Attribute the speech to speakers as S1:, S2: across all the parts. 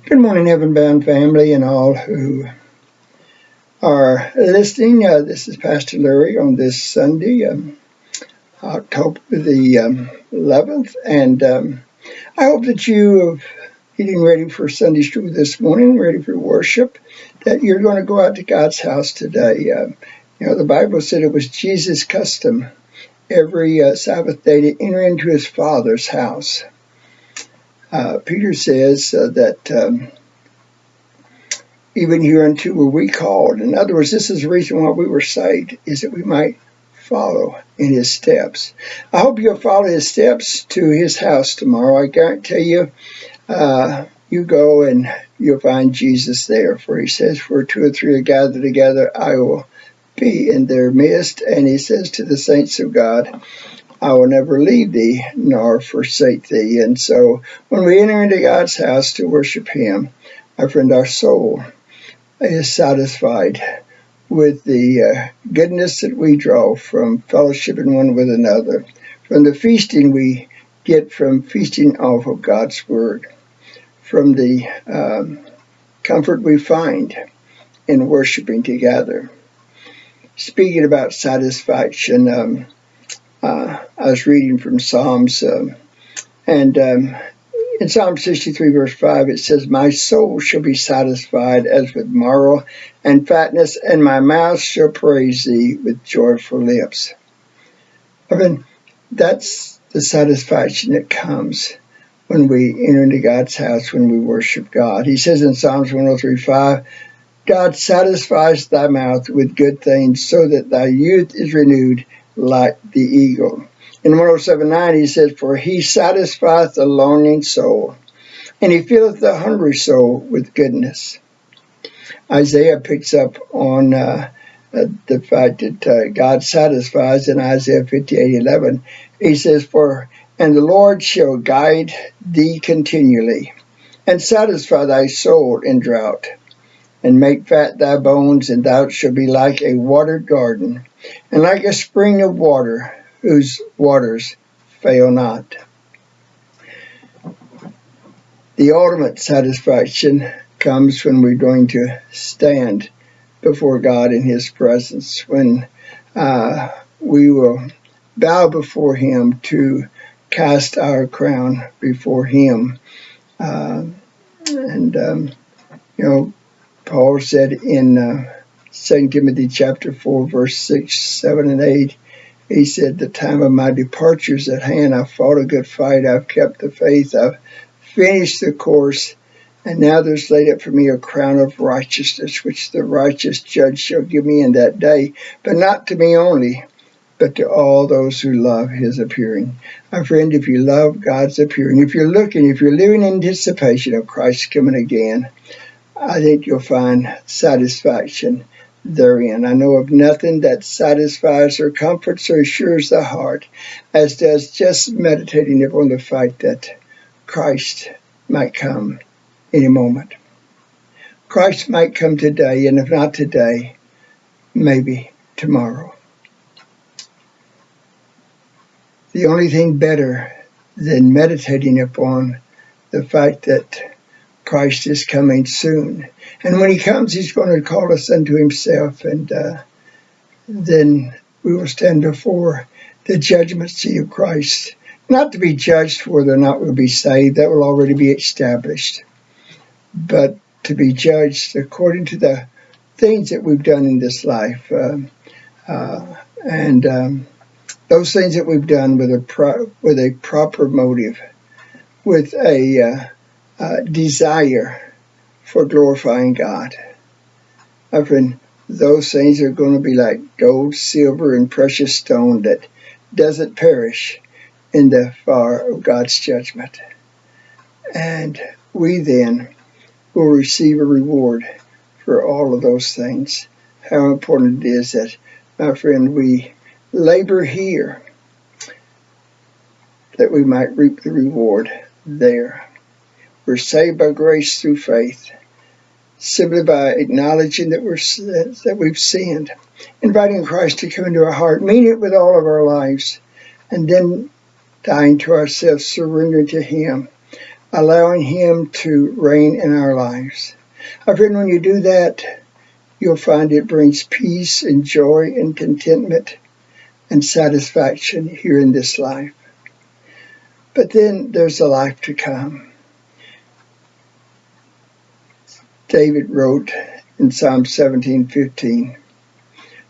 S1: Good morning, Heaven Bound family, and all who are listening. This is Pastor Larry on this Sunday, October the 11th, and I hope that you are getting ready for Sunday school this morning, ready for worship, that you're going to go out to God's house today. The Bible said it was Jesus' custom every Sabbath day to enter into his Father's house. Peter says that even hereunto were we called. In other words, this is the reason why we were saved, is that we might follow in his steps. I hope you'll follow his steps to his house tomorrow. I guarantee you, you go and you'll find Jesus there. For he says, "For two or three are gathered together, I will be in their midst." And he says to the saints of God, "I will never leave thee nor forsake thee." And so when we enter into God's house to worship him, my friend, our soul is satisfied with the goodness that we draw from fellowshipping one with another, from the feasting we get from feasting off of God's Word, from the comfort we find in worshiping together. Speaking about satisfaction, I was reading from Psalms, and in Psalm 63, verse 5, it says, "My soul shall be satisfied as with marrow and fatness, and my mouth shall praise thee with joyful lips." I mean, that's the satisfaction that comes when we enter into God's house, when we worship God. He says in Psalms 103:5, "God satisfies thy mouth with good things, so that thy youth is renewed like the eagle." In 107:9 he says, "For he satisfieth the longing soul, and he filleth the hungry soul with goodness." Isaiah picks up on the fact that God satisfies in Isaiah 58:11. He says, and the Lord shall guide thee continually, and satisfy thy soul in drought, and make fat thy bones, and thou shalt be like a watered garden, and like a spring of water, whose waters fail not. The ultimate satisfaction comes when we're going to stand before God in his presence, when we will bow before him to cast our crown before him. Paul said in 2 Timothy chapter 4, verse 6, 7, and 8, he said, "The time of my departure is at hand. I've fought a good fight. I've kept the faith. I've finished the course. And now there's laid up for me a crown of righteousness, which the righteous judge shall give me in that day. But not to me only, but to all those who love his appearing." My friend, if you love God's appearing, if you're living in anticipation of Christ's coming again, I think you'll find satisfaction therein. I know of nothing that satisfies or comforts or assures the heart as does just meditating upon the fact that Christ might come any moment. Christ might come today, and if not today, maybe tomorrow. The only thing better than meditating upon the fact that Christ is coming soon. And when he comes, he's going to call us unto himself, and then we will stand before the judgment seat of Christ, not to be judged whether or not we'll be saved. That will already be established. But to be judged according to the things that we've done in this life, and those things that we've done with a proper motive, with a desire for glorifying God. My friend, those things are going to be like gold, silver, and precious stone that doesn't perish in the fire of God's judgment. And we then will receive a reward for all of those things. How important it is that, my friend, we labor here that we might reap the reward there. We're saved by grace through faith, simply by acknowledging that we've sinned, inviting Christ to come into our heart, meaning it with all of our lives, and then dying to ourselves, surrendering to him, allowing Him to reign in our lives. My friend, when you do that, you'll find it brings peace and joy and contentment and satisfaction here in this life. But then there's a life to come. David wrote in Psalm 17:15,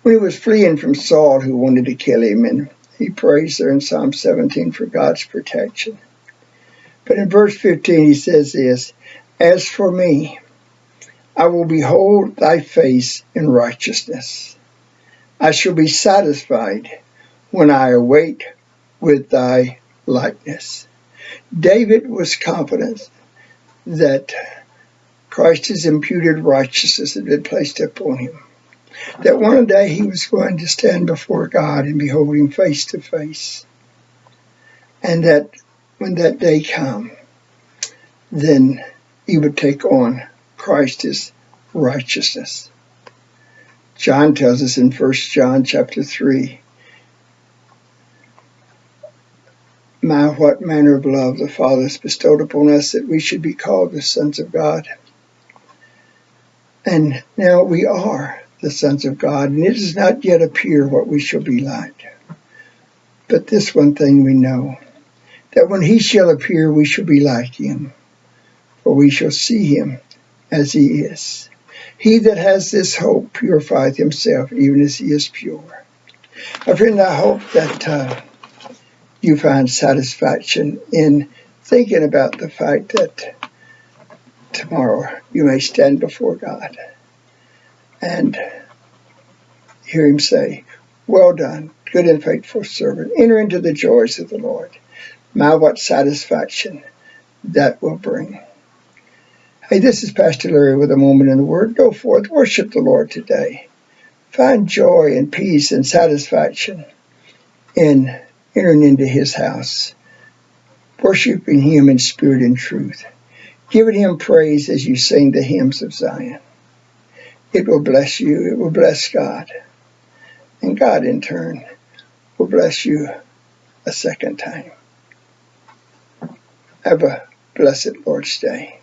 S1: when he was fleeing from Saul who wanted to kill him, and he prays there in Psalm 17 for God's protection. But in verse 15 he says this, as for me, I will behold thy face in righteousness. I shall be satisfied when I await with thy likeness. David was confident that Christ's imputed righteousness had been placed upon him, that one day he was going to stand before God and behold him face to face, and that when that day come, then he would take on Christ's righteousness. John tells us in 1 John chapter 3, what manner of love the Father has bestowed upon us that we should be called the sons of God. And now we are the sons of God, and it does not yet appear what we shall be like. But this one thing we know, that when he shall appear, we shall be like him, for we shall see him as he is. He that has this hope purifieth himself, even as he is pure. My friend, I hope that you find satisfaction in thinking about the fact that tomorrow you may stand before God and hear him say, well done, good and faithful servant. Enter into the joys of the Lord. My, what satisfaction that will bring. Hey, this is Pastor Larry with a moment in the Word. Go forth, worship the Lord today. Find joy and peace and satisfaction in entering into his house, worshiping him in spirit and truth, giving him praise as you sing the hymns of Zion. It will bless you. It will bless God. And God, in turn, will bless you a second time. Have a blessed Lord's Day.